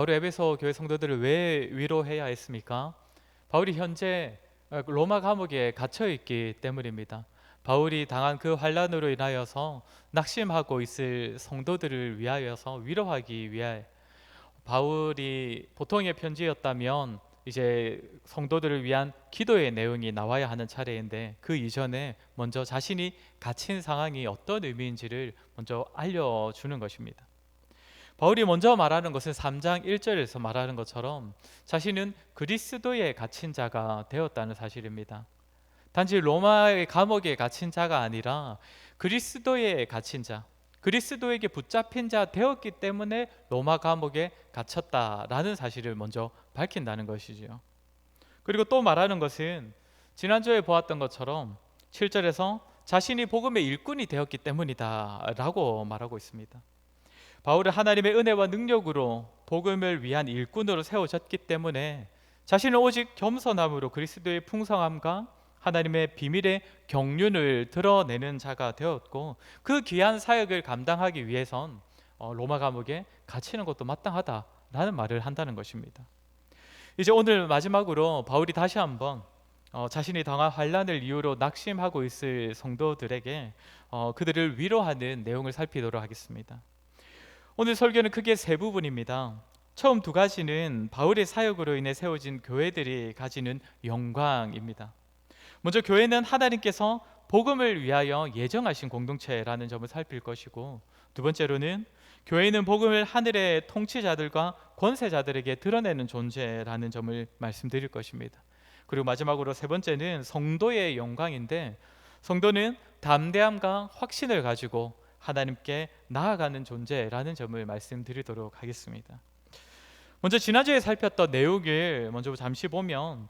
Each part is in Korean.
바울이 에베소 교회 성도들을 왜 위로해야 했습니까? 바울이 현재 로마 감옥에 갇혀 있기 때문입니다. 바울이 당한 그 환란으로 인하여서 낙심하고 있을 성도들을 위하여서 위로하기 위해, 바울이 보통의 편지였다면 이제 성도들을 위한 기도의 내용이 나와야 하는 차례인데, 그 이전에 먼저 자신이 갇힌 상황이 어떤 의미인지를 먼저 알려주는 것입니다. 바울이 먼저 말하는 것은 3장 1절에서 말하는 것처럼 자신은 그리스도에 갇힌 자가 되었다는 사실입니다. 단지 로마의 감옥에 갇힌 자가 아니라 그리스도에 갇힌 자, 그리스도에게 붙잡힌 자 되었기 때문에 로마 감옥에 갇혔다라는 사실을 먼저 밝힌다는 것이지요. 그리고 또 말하는 것은 지난주에 보았던 것처럼 7절에서 자신이 복음의 일꾼이 되었기 때문이다 라고 말하고 있습니다. 바울은 하나님의 은혜와 능력으로 복음을 위한 일꾼으로 세워졌기 때문에 자신은 오직 겸손함으로 그리스도의 풍성함과 하나님의 비밀의 경륜을 드러내는 자가 되었고, 그 귀한 사역을 감당하기 위해선 로마 감옥에 갇히는 것도 마땅하다라는 말을 한다는 것입니다. 이제 오늘 마지막으로 바울이 다시 한번 자신이 당한 환난을 이유로 낙심하고 있을 성도들에게 그들을 위로하는 내용을 살피도록 하겠습니다. 오늘 설교는 크게 세 부분입니다. 처음 두 가지는 바울의 사역으로 인해 세워진 교회들이 가지는 영광입니다. 먼저 교회는 하나님께서 복음을 위하여 예정하신 공동체라는 점을 살필 것이고, 두 번째로는 교회는 복음을 하늘의 통치자들과 권세자들에게 드러내는 존재라는 점을 말씀드릴 것입니다. 그리고 마지막으로 세 번째는 성도의 영광인데, 성도는 담대함과 확신을 가지고 하나님께 나아가는 존재라는 점을 말씀드리도록 하겠습니다. 먼저 지난주에 살폈던 내용을 먼저 잠시 보면,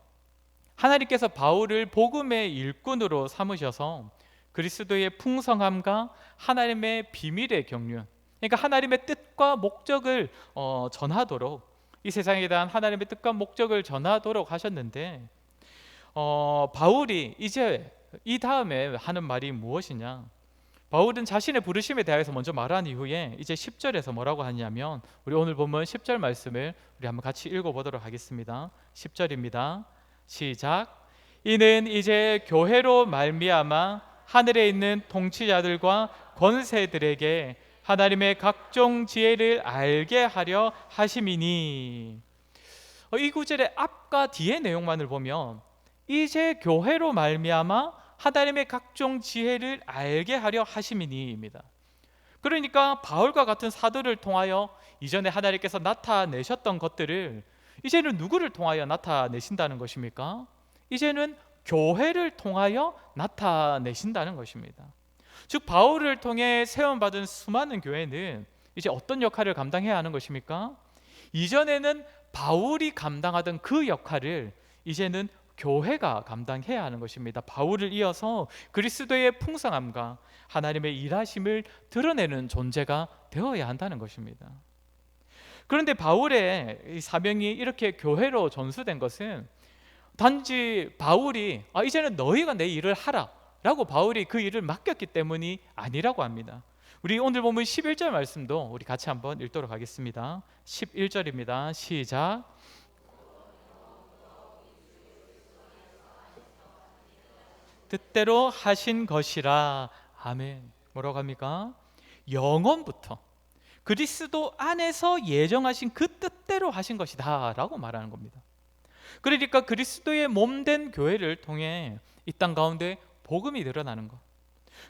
하나님께서 바울을 복음의 일꾼으로 삼으셔서 그리스도의 풍성함과 하나님의 비밀의 경륜, 그러니까 하나님의 뜻과 목적을 전하도록, 이 세상에 대한 하나님의 뜻과 목적을 전하도록 하셨는데, 바울이 이제 이 다음에 하는 말이 무엇이냐? 바울은 자신의 부르심에 대해서 먼저 말한 이후에 이제 10절에서 뭐라고 하냐면, 우리 오늘 본문 10절 말씀을 우리 한번 같이 읽어보도록 하겠습니다. 10절입니다. 시작. 이는 이제 교회로 말미암아 하늘에 있는 통치자들과 권세들에게 하나님의 각종 지혜를 알게 하려 하심이니. 이 구절의 앞과 뒤의 내용만을 보면 이제 교회로 말미암아 하나님의 각종 지혜를 알게 하려 하심이니입니다. 그러니까 바울과 같은 사도를 통하여 이전에 하나님께서 나타내셨던 것들을 이제는 누구를 통하여 나타내신다는 것입니까? 이제는 교회를 통하여 나타내신다는 것입니다. 즉 바울을 통해 세움받은 수많은 교회는 이제 어떤 역할을 감당해야 하는 것입니까? 이전에는 바울이 감당하던 그 역할을 이제는 교회가 감당해야 하는 것입니다. 바울을 이어서 그리스도의 풍성함과 하나님의 일하심을 드러내는 존재가 되어야 한다는 것입니다. 그런데 바울의 이 사명이 이렇게 교회로 전수된 것은 단지 바울이 이제는 너희가 내 일을 하라 라고 바울이 그 일을 맡겼기 때문이 아니라고 합니다. 우리 오늘 보면 11절 말씀도 우리 같이 한번 읽도록 하겠습니다. 11절입니다. 시작. 뜻대로 하신 것이라. 아멘. 뭐라고 합니까? 영원부터 그리스도 안에서 예정하신 그 뜻대로 하신 것이다 라고 말하는 겁니다. 그러니까 그리스도의 몸된 교회를 통해 이 땅 가운데 복음이 드러나는 것,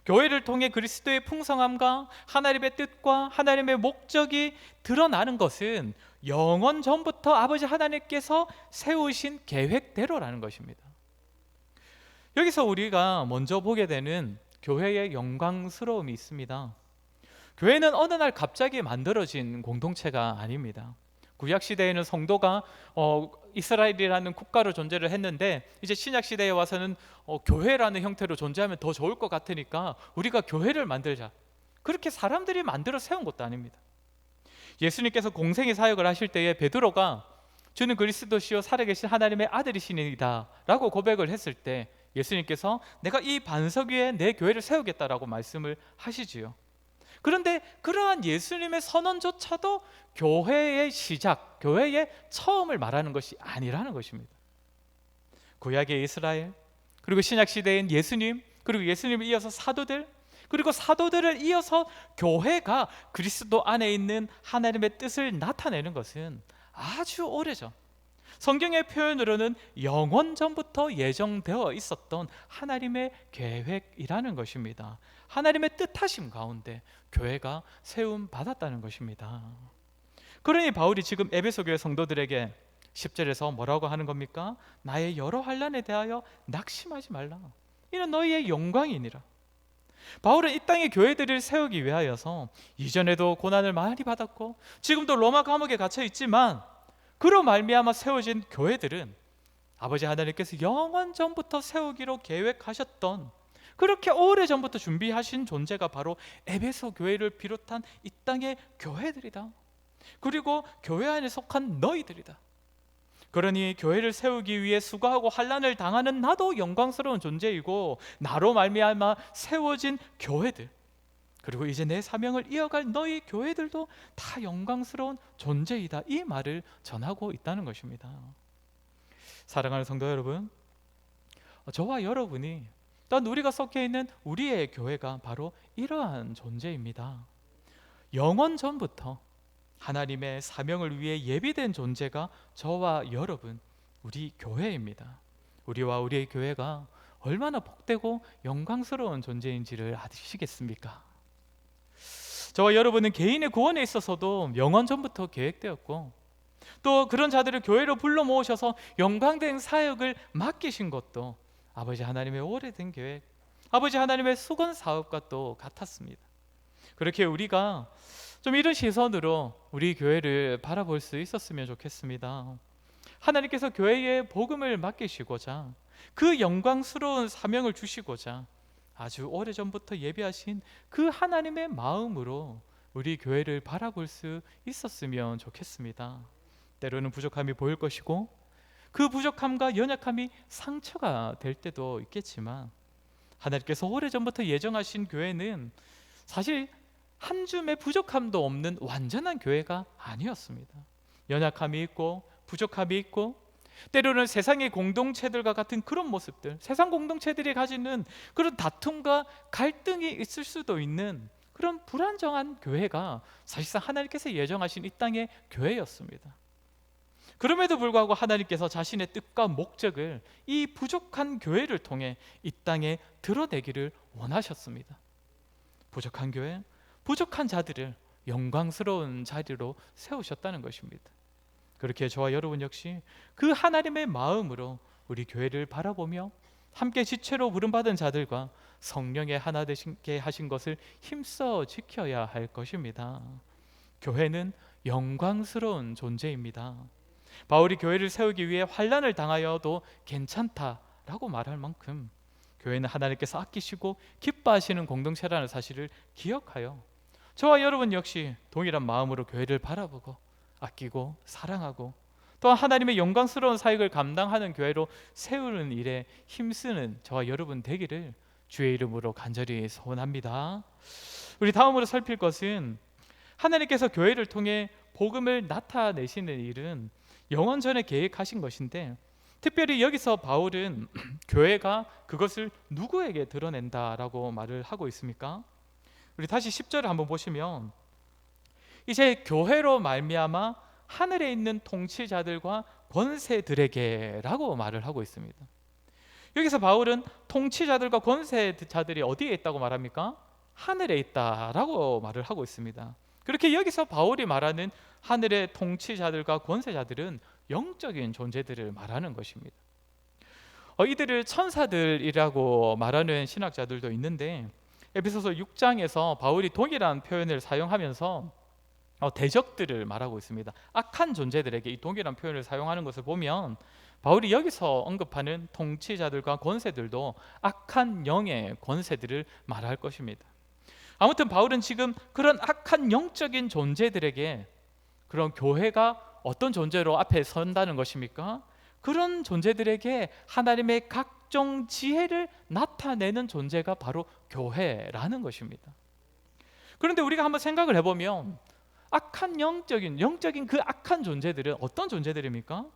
교회를 통해 그리스도의 풍성함과 하나님의 뜻과 하나님의 목적이 드러나는 것은 영원 전부터 아버지 하나님께서 세우신 계획대로라는 것입니다. 여기서 우리가 먼저 보게 되는 교회의 영광스러움이 있습니다. 교회는 어느 날 갑자기 만들어진 공동체가 아닙니다. 구약시대에는 성도가 이스라엘이라는 국가로 존재를 했는데, 이제 신약시대에 와서는 교회라는 형태로 존재하면 더 좋을 것 같으니까 우리가 교회를 만들자, 그렇게 사람들이 만들어 세운 것도 아닙니다. 예수님께서 공생의 사역을 하실 때에 베드로가 주는 그리스도시요 살아계신 하나님의 아들이시니이다 라고 고백을 했을 때 예수님께서 내가 이 반석 위에 내 교회를 세우겠다라고 말씀을 하시지요. 그런데 그러한 예수님의 선언조차도 교회의 시작, 교회의 처음을 말하는 것이 아니라는 것입니다. 구약의 이스라엘, 그리고 신약 시대인 예수님, 그리고 예수님을 이어서 사도들, 그리고 사도들을 이어서 교회가 그리스도 안에 있는 하나님의 뜻을 나타내는 것은 아주 오래전, 성경의 표현으로는 영원 전부터 예정되어 있었던 하나님의 계획이라는 것입니다. 하나님의 뜻하심 가운데 교회가 세움 받았다는 것입니다. 그러니 바울이 지금 에베소 교회 성도들에게 10절에서 뭐라고 하는 겁니까? 나의 여러 환난에 대하여 낙심하지 말라. 이는 너희의 영광이니라. 바울은 이 땅의 교회들을 세우기 위하여서 이전에도 고난을 많이 받았고 지금도 로마 감옥에 갇혀 있지만, 그로 말미암아 세워진 교회들은 아버지 하나님께서 영원 전부터 세우기로 계획하셨던, 그렇게 오래전부터 준비하신 존재가 바로 에베소 교회를 비롯한 이 땅의 교회들이다. 그리고 교회 안에 속한 너희들이다. 그러니 교회를 세우기 위해 수고하고 환난을 당하는 나도 영광스러운 존재이고, 나로 말미암아 세워진 교회들, 그리고 이제 내 사명을 이어갈 너희 교회들도 다 영광스러운 존재이다, 이 말을 전하고 있다는 것입니다. 사랑하는 성도 여러분, 저와 여러분이, 또한 우리가 속해 있는 우리의 교회가 바로 이러한 존재입니다. 영원 전부터 하나님의 사명을 위해 예비된 존재가 저와 여러분, 우리 교회입니다. 우리와 우리의 교회가 얼마나 복되고 영광스러운 존재인지를 아시겠습니까? 저와 여러분은 개인의 구원에 있어서도 영원 전부터 계획되었고, 또 그런 자들을 교회로 불러 모으셔서 영광된 사역을 맡기신 것도 아버지 하나님의 오래된 계획, 아버지 하나님의 수건 사업과 또 같았습니다. 그렇게 우리가 좀 이런 시선으로 우리 교회를 바라볼 수 있었으면 좋겠습니다. 하나님께서 교회에 복음을 맡기시고자, 그 영광스러운 사명을 주시고자 아주 오래전부터 예비하신 그 하나님의 마음으로 우리 교회를 바라볼 수 있었으면 좋겠습니다. 때로는 부족함이 보일 것이고, 그 부족함과 연약함이 상처가 될 때도 있겠지만, 하나님께서 오래전부터 예정하신 교회는 사실 한 줌의 부족함도 없는 완전한 교회가 아니었습니다. 연약함이 있고 부족함이 있고, 때로는 세상의 공동체들과 같은 그런 모습들, 세상 공동체들이 가지는 그런 다툼과 갈등이 있을 수도 있는 그런 불안정한 교회가 사실상 하나님께서 예정하신 이 땅의 교회였습니다. 그럼에도 불구하고 하나님께서 자신의 뜻과 목적을 이 부족한 교회를 통해 이 땅에 드러내기를 원하셨습니다. 부족한 교회, 부족한 자들을 영광스러운 자리로 세우셨다는 것입니다. 그렇게 저와 여러분 역시 그 하나님의 마음으로 우리 교회를 바라보며 함께 지체로 부름받은 자들과 성령의 하나 되시게 하신 것을 힘써 지켜야 할 것입니다. 교회는 영광스러운 존재입니다. 바울이 교회를 세우기 위해 환난을 당하여도 괜찮다라고 말할 만큼 교회는 하나님께서 아끼시고 기뻐하시는 공동체라는 사실을 기억하여 저와 여러분 역시 동일한 마음으로 교회를 바라보고 아끼고 사랑하고, 또한 하나님의 영광스러운 사역을 감당하는 교회로 세우는 일에 힘쓰는 저와 여러분 되기를 주의 이름으로 간절히 소원합니다. 우리 다음으로 살필 것은, 하나님께서 교회를 통해 복음을 나타내시는 일은 영원 전에 계획하신 것인데, 특별히 여기서 바울은 교회가 그것을 누구에게 드러낸다라고 말을 하고 있습니까? 우리 다시 10절을 한번 보시면, 이제 교회로 말미암아 하늘에 있는 통치자들과 권세들에게라고 말을 하고 있습니다. 여기서 바울은 통치자들과 권세자들이 어디에 있다고 말합니까? 하늘에 있다라고 말을 하고 있습니다. 그렇게 여기서 바울이 말하는 하늘의 통치자들과 권세자들은 영적인 존재들을 말하는 것입니다. 이들을 천사들이라고 말하는 신학자들도 있는데, 에베소서 6장에서 바울이 동일한 표현을 사용하면서 대적들을 말하고 있습니다. 악한 존재들에게 이 동일한 표현을 사용하는 것을 보면, 바울이 여기서 언급하는 통치자들과 권세들도 악한 영의 권세들을 말할 것입니다. 아무튼 바울은 지금 그런 악한 영적인 존재들에게, 그런 교회가 어떤 존재로 앞에 선다는 것입니까? 그런 존재들에게 하나님의 각종 지혜를 나타내는 존재가 바로 교회라는 것입니다. 그런데 우리가 한번 생각을 해보면 악한 영적인 그 악한 존재들은 어떤 존재들입니까?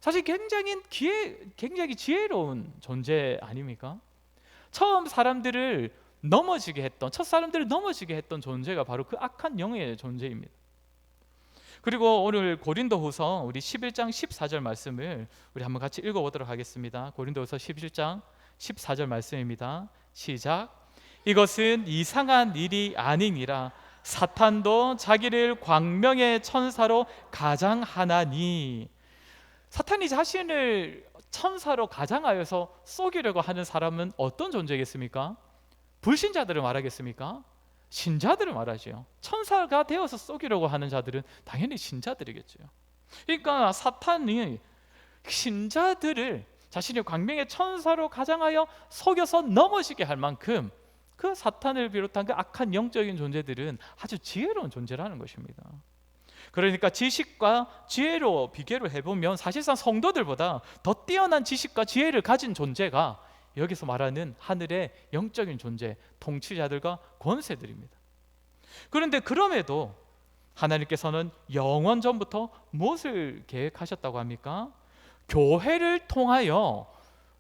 사실 굉장히 지혜로운 존재 아닙니까? 첫 사람들을 넘어지게 했던 존재가 바로 그 악한 영의 존재입니다. 그리고 오늘 고린도후서 우리 11장 14절 말씀을 우리 한번 같이 읽어보도록 하겠습니다. 고린도후서 11장 14절 말씀입니다. 시작. 이것은 이상한 일이 아니니라. 사탄도 자기를 광명의 천사로 가장하나니. 사탄이 자신을 천사로 가장하여서 속이려고 하는 사람은 어떤 존재겠습니까? 불신자들을 말하겠습니까? 신자들을 말하죠. 천사가 되어서 속이려고 하는 자들은 당연히 신자들이겠죠. 그러니까 사탄이 신자들을 자신의 광명의 천사로 가장하여 속여서 넘어지게 할 만큼 그 사탄을 비롯한 그 악한 영적인 존재들은 아주 지혜로운 존재라는 것입니다. 그러니까 지식과 지혜로 비교를 해보면 사실상 성도들보다 더 뛰어난 지식과 지혜를 가진 존재가 여기서 말하는 하늘의 영적인 존재, 통치자들과 권세들입니다. 그런데 그럼에도 하나님께서는 영원 전부터 무엇을 계획하셨다고 합니까? 교회를 통하여,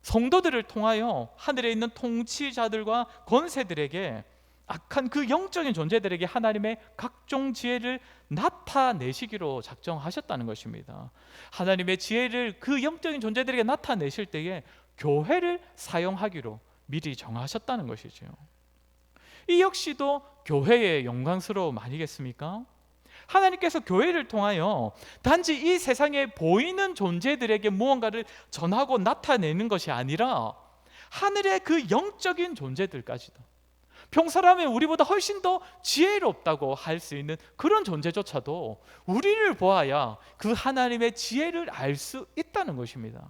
성도들을 통하여 하늘에 있는 통치자들과 권세들에게, 악한 그 영적인 존재들에게 하나님의 각종 지혜를 나타내시기로 작정하셨다는 것입니다. 하나님의 지혜를 그 영적인 존재들에게 나타내실 때에 교회를 사용하기로 미리 정하셨다는 것이죠. 이 역시도 교회의 영광스러움 아니겠습니까? 하나님께서 교회를 통하여 단지 이 세상에 보이는 존재들에게 무언가를 전하고 나타내는 것이 아니라 하늘의 그 영적인 존재들까지도, 평사라면 우리보다 훨씬 더 지혜롭다고 할 수 있는 그런 존재조차도 우리를 보아야 그 하나님의 지혜를 알 수 있다는 것입니다.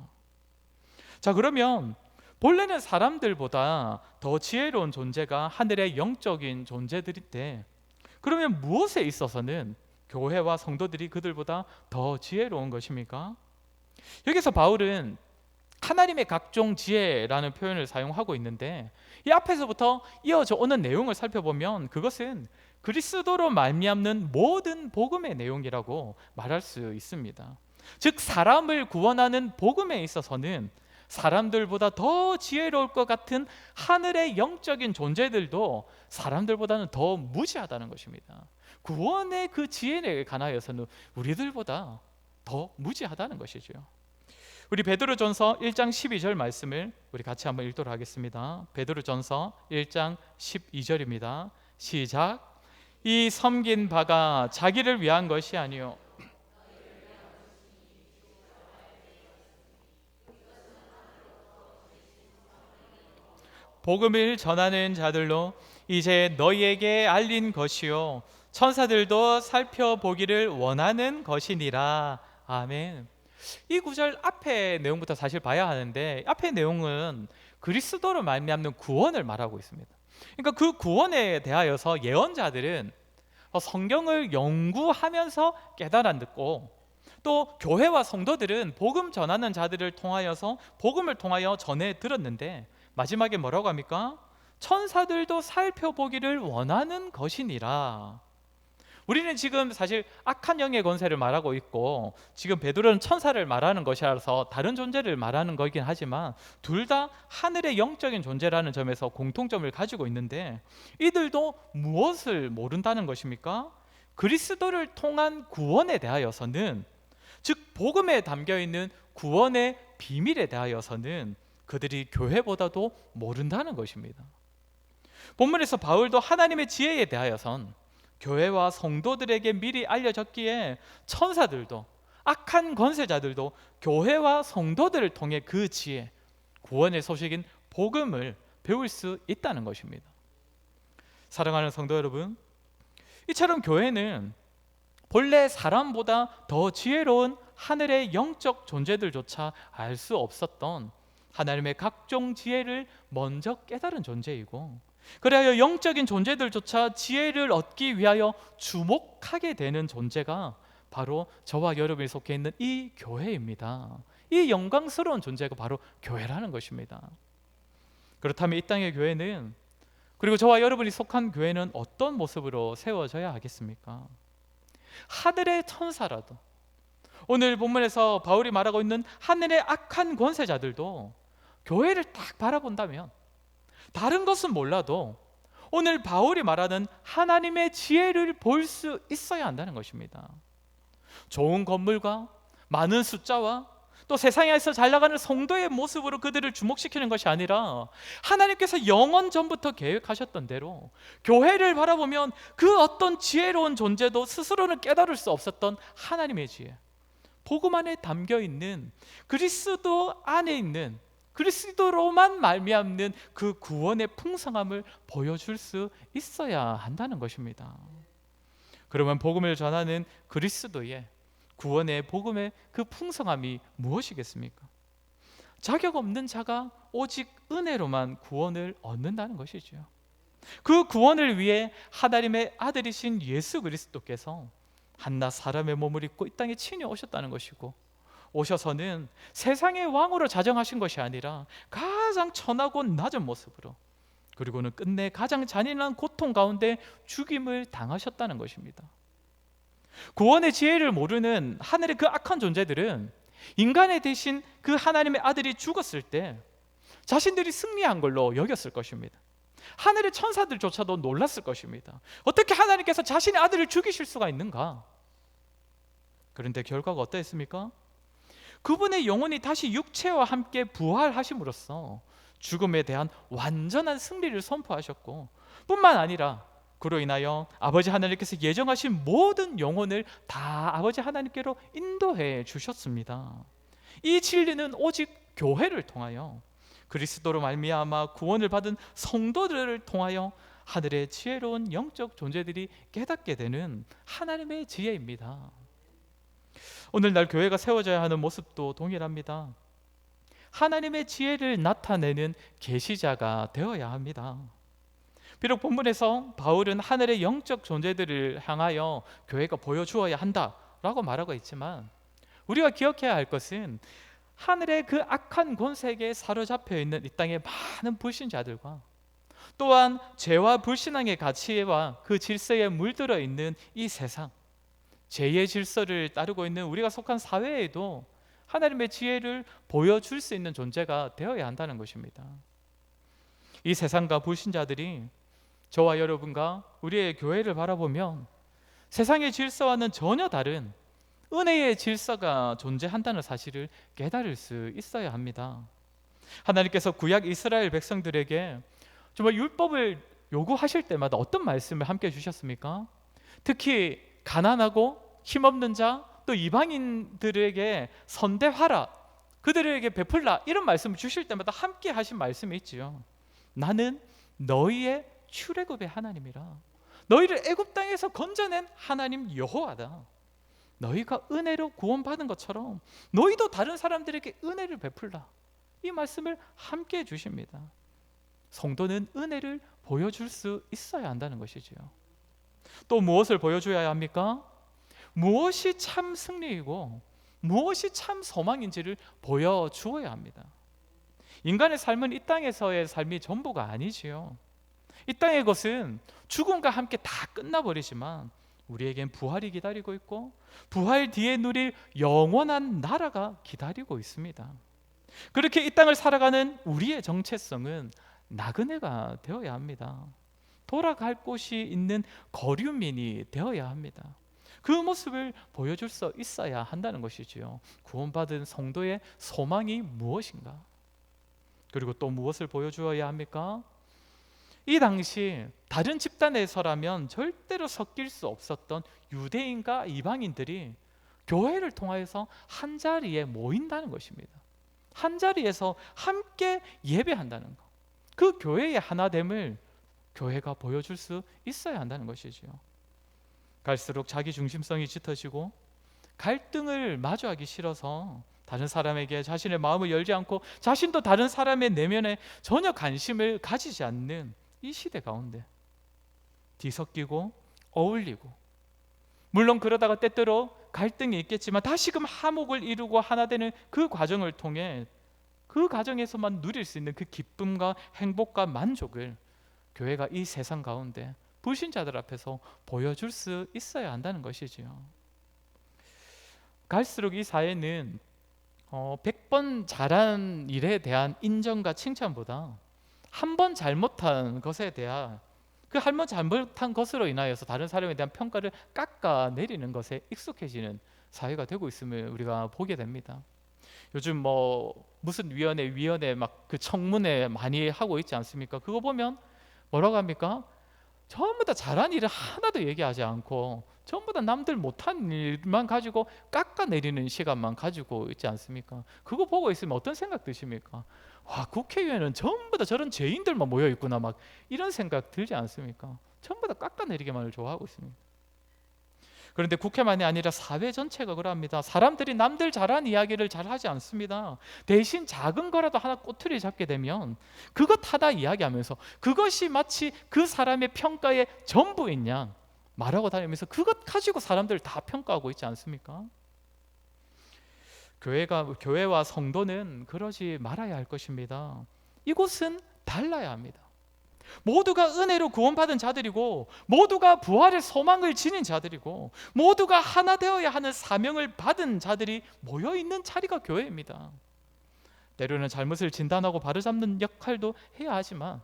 자, 그러면 본래는 사람들보다 더 지혜로운 존재가 하늘의 영적인 존재들인데, 그러면 무엇에 있어서는 교회와 성도들이 그들보다 더 지혜로운 것입니까? 여기서 바울은 하나님의 각종 지혜라는 표현을 사용하고 있는데, 이 앞에서부터 이어져 오는 내용을 살펴보면 그것은 그리스도로 말미암는 모든 복음의 내용이라고 말할 수 있습니다. 즉, 사람을 구원하는 복음에 있어서는 사람들보다 더 지혜로울 것 같은 하늘의 영적인 존재들도 사람들보다는 더 무지하다는 것입니다. 구원의 그 지혜에 관하여서는 우리들보다 더 무지하다는 것이죠. 우리 베드로전서 1장 12절 말씀을 우리 같이 한번 읽도록 하겠습니다. 베드로전서 1장 12절입니다. 시작. 이 섬긴 바가 자기를 위한 것이 아니요 복음을 전하는 자들로 이제 너희에게 알린 것이요 천사들도 살펴보기를 원하는 것이니라. 아멘. 이 구절 앞에 내용부터 사실 봐야 하는데, 앞의 내용은 그리스도로 말미암는 구원을 말하고 있습니다. 그러니까 그 구원에 대하여서 예언자들은 성경을 연구하면서 깨달았고, 또 교회와 성도들은 복음 전하는 자들을 통하여서 복음을 통하여 전해 들었는데, 마지막에 뭐라고 합니까? 천사들도 살펴보기를 원하는 것이니라. 우리는 지금 사실 악한 영의 권세를 말하고 있고, 지금 베드로는 천사를 말하는 것이라서 다른 존재를 말하는 거긴 하지만 둘 다 하늘의 영적인 존재라는 점에서 공통점을 가지고 있는데, 이들도 무엇을 모른다는 것입니까? 그리스도를 통한 구원에 대하여서는, 즉 복음에 담겨있는 구원의 비밀에 대하여서는 그들이 교회보다도 모른다는 것입니다. 본문에서 바울도 하나님의 지혜에 대하여선 교회와 성도들에게 미리 알려졌기에 천사들도, 악한 권세자들도 교회와 성도들을 통해 그 지혜, 구원의 소식인 복음을 배울 수 있다는 것입니다. 사랑하는 성도 여러분, 이처럼 교회는 본래 사람보다 더 지혜로운 하늘의 영적 존재들조차 알 수 없었던 하나님의 각종 지혜를 먼저 깨달은 존재이고, 그래야 영적인 존재들조차 지혜를 얻기 위하여 주목하게 되는 존재가 바로 저와 여러분이 속해 있는 이 교회입니다. 이 영광스러운 존재가 바로 교회라는 것입니다. 그렇다면 이 땅의 교회는 그리고 저와 여러분이 속한 교회는 어떤 모습으로 세워져야 하겠습니까? 하늘의 천사라도, 오늘 본문에서 바울이 말하고 있는 하늘의 악한 권세자들도 교회를 딱 바라본다면, 다른 것은 몰라도 오늘 바울이 말하는 하나님의 지혜를 볼 수 있어야 한다는 것입니다. 좋은 건물과 많은 숫자와 또 세상에서 잘 나가는 성도의 모습으로 그들을 주목시키는 것이 아니라, 하나님께서 영원 전부터 계획하셨던 대로 교회를 바라보면 그 어떤 지혜로운 존재도 스스로는 깨달을 수 없었던 하나님의 지혜, 복음 안에 담겨 있는, 그리스도 안에 있는, 그리스도로만 말미암는 그 구원의 풍성함을 보여줄 수 있어야 한다는 것입니다. 그러면 복음을 전하는 그리스도의 구원의 복음의 그 풍성함이 무엇이겠습니까? 자격 없는 자가 오직 은혜로만 구원을 얻는다는 것이죠. 그 구원을 위해 하나님의 아들이신 예수 그리스도께서 한낱 사람의 몸을 입고 이 땅에 친히 오셨다는 것이고, 오셔서는 세상의 왕으로 자정하신 것이 아니라 가장 천하고 낮은 모습으로, 그리고는 끝내 가장 잔인한 고통 가운데 죽임을 당하셨다는 것입니다. 구원의 지혜를 모르는 하늘의 그 악한 존재들은 인간의 대신 그 하나님의 아들이 죽었을 때 자신들이 승리한 걸로 여겼을 것입니다. 하늘의 천사들조차도 놀랐을 것입니다. 어떻게 하나님께서 자신의 아들을 죽이실 수가 있는가? 그런데 결과가 어떠했습니까? 그분의 영혼이 다시 육체와 함께 부활하심으로써 죽음에 대한 완전한 승리를 선포하셨고, 뿐만 아니라 그로 인하여 아버지 하나님께서 예정하신 모든 영혼을 다 아버지 하나님께로 인도해 주셨습니다. 이 진리는 오직 교회를 통하여, 그리스도로 말미암아 구원을 받은 성도들을 통하여 하늘의 지혜로운 영적 존재들이 깨닫게 되는 하나님의 지혜입니다. 오늘날 교회가 세워져야 하는 모습도 동일합니다. 하나님의 지혜를 나타내는 계시자가 되어야 합니다. 비록 본문에서 바울은 하늘의 영적 존재들을 향하여 교회가 보여주어야 한다라고 말하고 있지만, 우리가 기억해야 할 것은 하늘의 그 악한 권세계에 사로잡혀 있는 이 땅의 많은 불신자들과, 또한 죄와 불신앙의 가치와 그 질서에 물들어 있는 이 세상, 죄의 질서를 따르고 있는 우리가 속한 사회에도 하나님의 지혜를 보여줄 수 있는 존재가 되어야 한다는 것입니다. 이 세상과 불신자들이 저와 여러분과 우리의 교회를 바라보면 세상의 질서와는 전혀 다른 은혜의 질서가 존재한다는 사실을 깨달을 수 있어야 합니다. 하나님께서 구약 이스라엘 백성들에게 정말 율법을 요구하실 때마다 어떤 말씀을 함께 주셨습니까? 특히 가난하고 힘없는 자, 또 이방인들에게 선대하라, 그들에게 베풀라, 이런 말씀을 주실 때마다 함께 하신 말씀이 있지요. 나는 너희의 출애굽의 하나님이라, 너희를 애굽 땅에서 건져낸 하나님 여호와다. 너희가 은혜로 구원받은 것처럼 너희도 다른 사람들에게 은혜를 베풀라, 이 말씀을 함께 해주십니다. 성도는 은혜를 보여줄 수 있어야 한다는 것이지요. 또 무엇을 보여줘야 합니까? 무엇이 참 승리이고 무엇이 참 소망인지를 보여주어야 합니다. 인간의 삶은 이 땅에서의 삶이 전부가 아니지요. 이 땅의 것은 죽음과 함께 다 끝나버리지만 우리에겐 부활이 기다리고 있고, 부활 뒤에 누릴 영원한 나라가 기다리고 있습니다. 그렇게 이 땅을 살아가는 우리의 정체성은 나그네가 되어야 합니다. 돌아갈 곳이 있는 거류민이 되어야 합니다. 그 모습을 보여줄 수 있어야 한다는 것이지요. 구원받은 성도의 소망이 무엇인가? 그리고 또 무엇을 보여주어야 합니까? 이 당시 다른 집단에서라면 절대로 섞일 수 없었던 유대인과 이방인들이 교회를 통하여서 한 자리에 모인다는 것입니다. 한 자리에서 함께 예배한다는 것, 그 교회의 하나됨을 교회가 보여줄 수 있어야 한다는 것이지요. 갈수록 자기 중심성이 짙어지고 갈등을 마주하기 싫어서 다른 사람에게 자신의 마음을 열지 않고 자신도 다른 사람의 내면에 전혀 관심을 가지지 않는 이 시대 가운데 뒤섞이고 어울리고, 물론 그러다가 때때로 갈등이 있겠지만 다시금 화목을 이루고 하나 되는 그 과정을 통해 그 과정에서만 누릴 수 있는 그 기쁨과 행복과 만족을 교회가 이 세상 가운데 불신자들 앞에서 보여줄 수 있어야 한다는 것이지요. 갈수록 이 사회는 100번 잘한 일에 대한 인정과 칭찬보다 한 번 잘못한 것에 대한 그 한 번 잘못한 것으로 인하여서 다른 사람에 대한 평가를 깎아내리는 것에 익숙해지는 사회가 되고 있음을 우리가 보게 됩니다. 요즘 무슨 위원회 막 그 청문회 많이 하고 있지 않습니까? 그거 보면 뭐라고 합니까? 전부 다 잘한 일을 하나도 얘기하지 않고 전부 다 남들 못한 일만 가지고 깎아내리는 시간만 가지고 있지 않습니까? 그거 보고 있으면 어떤 생각 드십니까? 와, 국회의원은 전부 다 저런 죄인들만 모여 있구나, 막 이런 생각 들지 않습니까? 전부 다 깎아내리기만을 좋아하고 있습니다. 그런데 국회만이 아니라 사회 전체가 그러합니다. 사람들이 남들 잘한 이야기를 잘 하지 않습니다. 대신 작은 거라도 하나 꼬투리 잡게 되면 그것 하다 이야기하면서 그것이 마치 그 사람의 평가의 전부인 양 말하고 다니면서 그것 가지고 사람들을 다 평가하고 있지 않습니까? 교회와 성도는 그러지 말아야 할 것입니다. 이곳은 달라야 합니다. 모두가 은혜로 구원받은 자들이고 모두가 부활의 소망을 지닌 자들이고 모두가 하나 되어야 하는 사명을 받은 자들이 모여있는 자리가 교회입니다. 때로는 잘못을 진단하고 바로잡는 역할도 해야 하지만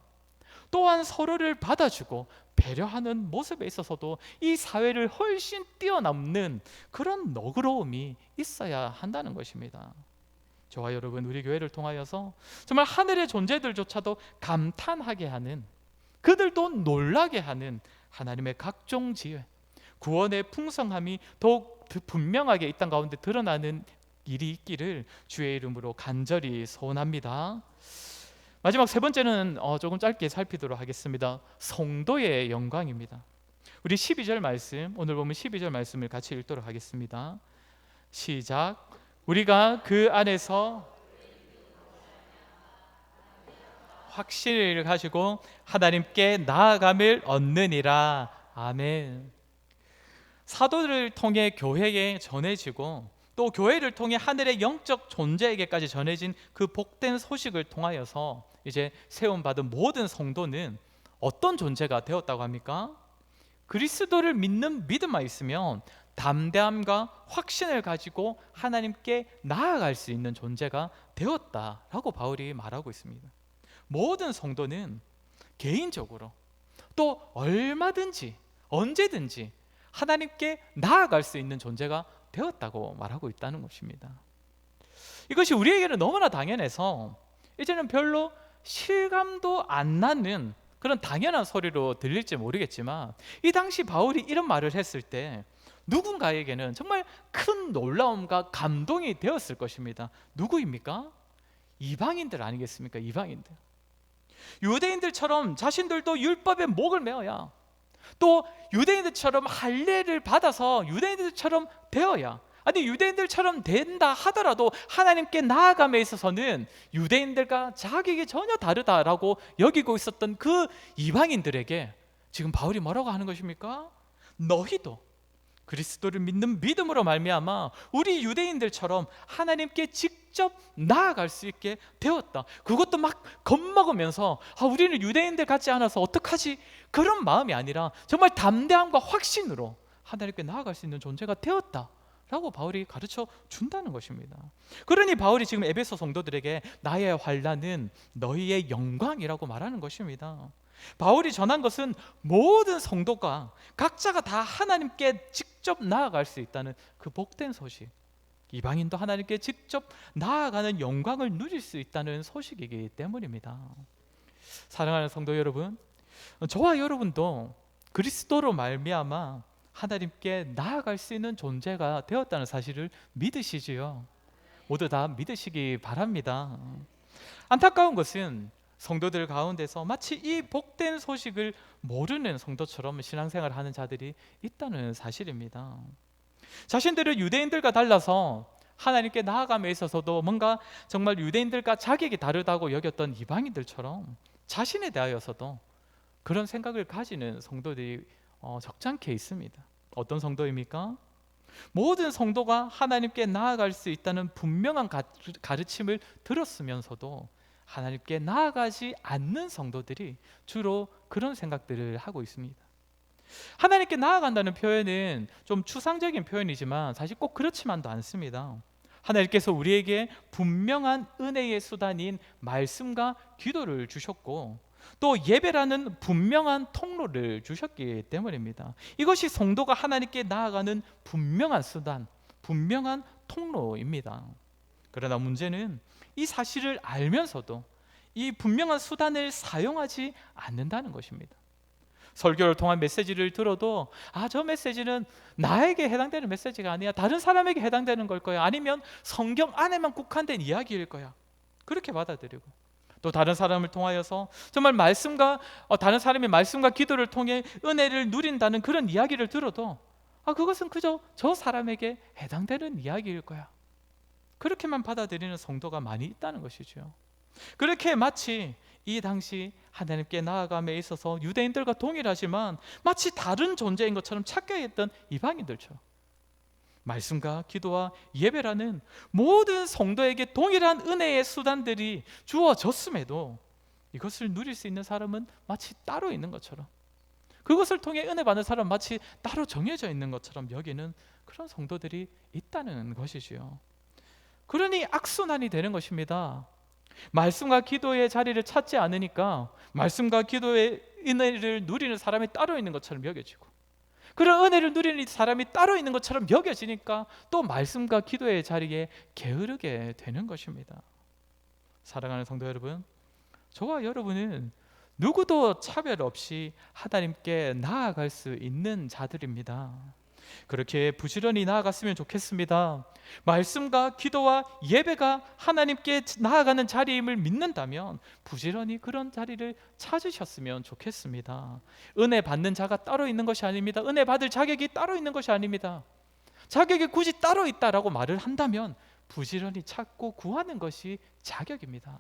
또한 서로를 받아주고 배려하는 모습에 있어서도 이 사회를 훨씬 뛰어넘는 그런 너그러움이 있어야 한다는 것입니다. 저와 여러분, 우리 교회를 통하여서 정말 하늘의 존재들조차도 감탄하게 하는, 그들도 놀라게 하는 하나님의 각종 지혜, 구원의 풍성함이 더욱 분명하게 이 땅 가운데 드러나는 일이 있기를 주의 이름으로 간절히 소원합니다. 마지막 세 번째는 조금 짧게 살피도록 하겠습니다. 성도의 영광입니다. 우리 12절 말씀, 오늘 보면 12절 말씀을 같이 읽도록 하겠습니다. 시작. 우리가 그 안에서 확신을 가지고 하나님께 나아감을 얻느니라. 아멘. 사도를 통해 교회에 전해지고 또 교회를 통해 하늘의 영적 존재에게까지 전해진 그 복된 소식을 통하여서 이제 세움받은 모든 성도는 어떤 존재가 되었다고 합니까? 그리스도를 믿는 믿음만 있으면 담대함과 확신을 가지고 하나님께 나아갈 수 있는 존재가 되었다라고 바울이 말하고 있습니다. 모든 성도는 개인적으로 또 얼마든지 언제든지 하나님께 나아갈 수 있는 존재가 되었다고 말하고 있다는 것입니다. 이것이 우리에게는 너무나 당연해서 이제는 별로 실감도 안 나는 그런 당연한 소리로 들릴지 모르겠지만 이 당시 바울이 이런 말을 했을 때 누군가에게는 정말 큰 놀라움과 감동이 되었을 것입니다. 누구입니까? 이방인들 아니겠습니까? 이방인들. 유대인들처럼 자신들도 율법에 목을 메어야, 또 유대인들처럼 할례를 받아서 유대인들처럼 되어야, 아니 유대인들처럼 된다 하더라도 하나님께 나아감에 있어서는 유대인들과 자격이 전혀 다르다라고 여기고 있었던 그 이방인들에게 지금 바울이 뭐라고 하는 것입니까? 너희도 그리스도를 믿는 믿음으로 말미암아 우리 유대인들처럼 하나님께 직접 나아갈 수 있게 되었다. 그것도 막 겁먹으면서 우리는 유대인들 같지 않아서 어떡하지? 그런 마음이 아니라 정말 담대함과 확신으로 하나님께 나아갈 수 있는 존재가 되었다 라고 바울이 가르쳐 준다는 것입니다. 그러니 바울이 지금 에베소 성도들에게 나의 환난은 너희의 영광이라고 말하는 것입니다. 바울이 전한 것은 모든 성도가 각자가 다 하나님께 직접 나아갈 수 있다는 그 복된 소식, 이방인도 하나님께 직접 나아가는 영광을 누릴 수 있다는 소식이기 때문입니다. 사랑하는 성도 여러분, 저와 여러분도 그리스도로 말미암아 하나님께 나아갈 수 있는 존재가 되었다는 사실을 믿으시지요? 모두 다 믿으시기 바랍니다. 안타까운 것은 성도들 가운데서 마치 이 복된 소식을 모르는 성도처럼 신앙생활을 하는 자들이 있다는 사실입니다. 자신들은 유대인들과 달라서 하나님께 나아감에 있어서도 뭔가 정말 유대인들과 자격이 다르다고 여겼던 이방인들처럼 자신에 대하여서도 그런 생각을 가지는 성도들이 적잖게 있습니다. 어떤 성도입니까? 모든 성도가 하나님께 나아갈 수 있다는 분명한 가르침을 들었으면서도 하나님께 나아가지 않는 성도들이 주로 그런 생각들을 하고 있습니다. 하나님께 나아간다는 표현은 좀 추상적인 표현이지만 사실 꼭 그렇지만도 않습니다. 하나님께서 우리에게 분명한 은혜의 수단인 말씀과 기도를 주셨고 또 예배라는 분명한 통로를 주셨기 때문입니다. 이것이 성도가 하나님께 나아가는 분명한 수단, 분명한 통로입니다. 그러나 문제는 이 사실을 알면서도 이 분명한 수단을 사용하지 않는다는 것입니다. 설교를 통한 메시지를 들어도 저 메시지는 나에게 해당되는 메시지가 아니야, 다른 사람에게 해당되는 걸 거야, 아니면 성경 안에만 국한된 이야기일 거야, 그렇게 받아들이고 또 다른 사람을 통하여서 정말 말씀과 다른 사람의 말씀과 기도를 통해 은혜를 누린다는 그런 이야기를 들어도 그것은 그저 저 사람에게 해당되는 이야기일 거야, 그렇게만 받아들이는 성도가 많이 있다는 것이죠. 그렇게 마치 이 당시 하나님께 나아감에 있어서 유대인들과 동일하지만 마치 다른 존재인 것처럼 착각했던 이방인들처럼 말씀과 기도와 예배라는 모든 성도에게 동일한 은혜의 수단들이 주어졌음에도 이것을 누릴 수 있는 사람은 마치 따로 있는 것처럼, 그것을 통해 은혜 받는 사람은 마치 따로 정해져 있는 것처럼 여기는 그런 성도들이 있다는 것이지요. 그러니 악순환이 되는 것입니다. 말씀과 기도의 자리를 찾지 않으니까 말씀과 기도의 은혜를 누리는 사람이 따로 있는 것처럼 여겨지고, 그런 은혜를 누리는 사람이 따로 있는 것처럼 여겨지니까 또 말씀과 기도의 자리에 게으르게 되는 것입니다. 사랑하는 성도 여러분, 저와 여러분은 누구도 차별 없이 하나님께 나아갈 수 있는 자들입니다. 그렇게 부지런히 나아갔으면 좋겠습니다. 말씀과 기도와 예배가 하나님께 나아가는 자리임을 믿는다면 부지런히 그런 자리를 찾으셨으면 좋겠습니다. 은혜 받는 자가 따로 있는 것이 아닙니다. 은혜 받을 자격이 따로 있는 것이 아닙니다. 자격이 굳이 따로 있다라고 말을 한다면 부지런히 찾고 구하는 것이 자격입니다.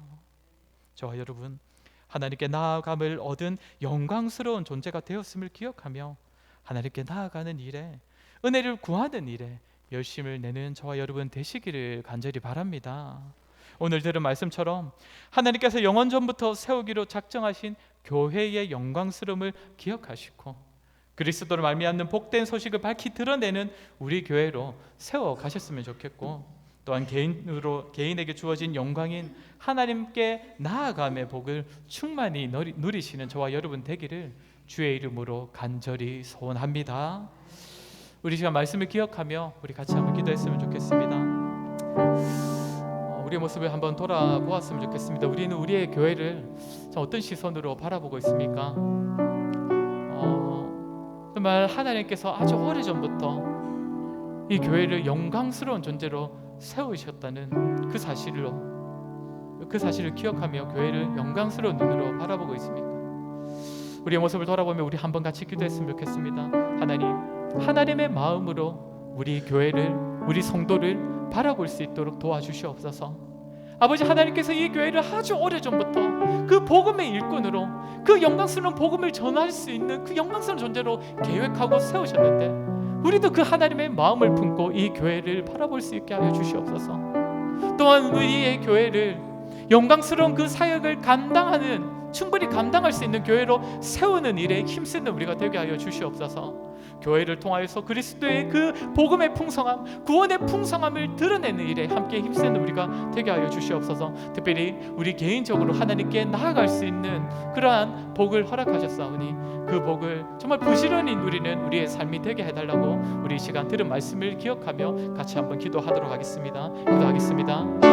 저와 여러분, 하나님께 나아감을 얻은 영광스러운 존재가 되었음을 기억하며 하나님께 나아가는 일에, 은혜를 구하는 일에 열심을 내는 저와 여러분 되시기를 간절히 바랍니다. 오늘 들은 말씀처럼 하나님께서 영원 전부터 세우기로 작정하신 교회의 영광스러움을 기억하시고 그리스도를 말미암는 복된 소식을 밝히 드러내는 우리 교회로 세워 가셨으면 좋겠고, 또한 개인에게 주어진 영광인 하나님께 나아감의 복을 충만히 누리시는 저와 여러분 되기를 주의 이름으로 간절히 소원합니다. 우리 시간 말씀을 기억하며 우리 같이 한번 기도했으면 좋겠습니다. 우리의 모습을 한번 돌아보았으면 좋겠습니다. 우리는 우리의 교회를 어떤 시선으로 바라보고 있습니까? 정말 하나님께서 아주 오래전부터 이 교회를 영광스러운 존재로 세우셨다는 그 사실을 기억하며 교회를 영광스러운 눈으로 바라보고 있습니까? 우리의 모습을 돌아보며 우리 한번 같이 기도했으면 좋겠습니다. 하나님의 마음으로 우리 교회를, 우리 성도를 바라볼 수 있도록 도와주시옵소서. 아버지, 하나님께서 이 교회를 아주 오래전부터 그 복음의 일꾼으로, 그 영광스러운 복음을 전할 수 있는 그 영광스러운 존재로 계획하고 세우셨는데 우리도 그 하나님의 마음을 품고 이 교회를 바라볼 수 있게 하여 주시옵소서. 또한 우리의 교회를 영광스러운 그 사역을 충분히 감당할 수 있는 교회로 세우는 일에 힘쓰는 우리가 되게 하여 주시옵소서. 교회를 통하여서 그리스도의 그 복음의 풍성함, 구원의 풍성함을 드러내는 일에 함께 힘쓰는 우리가 되게 하여 주시옵소서. 특별히 우리 개인적으로 하나님께 나아갈 수 있는 그러한 복을 허락하셨사오니 그 복을 정말 부지런히 누리는 우리의 삶이 되게 해달라고 우리 시간 들은 말씀을 기억하며 같이 한번 기도하도록 하겠습니다. 기도하겠습니다.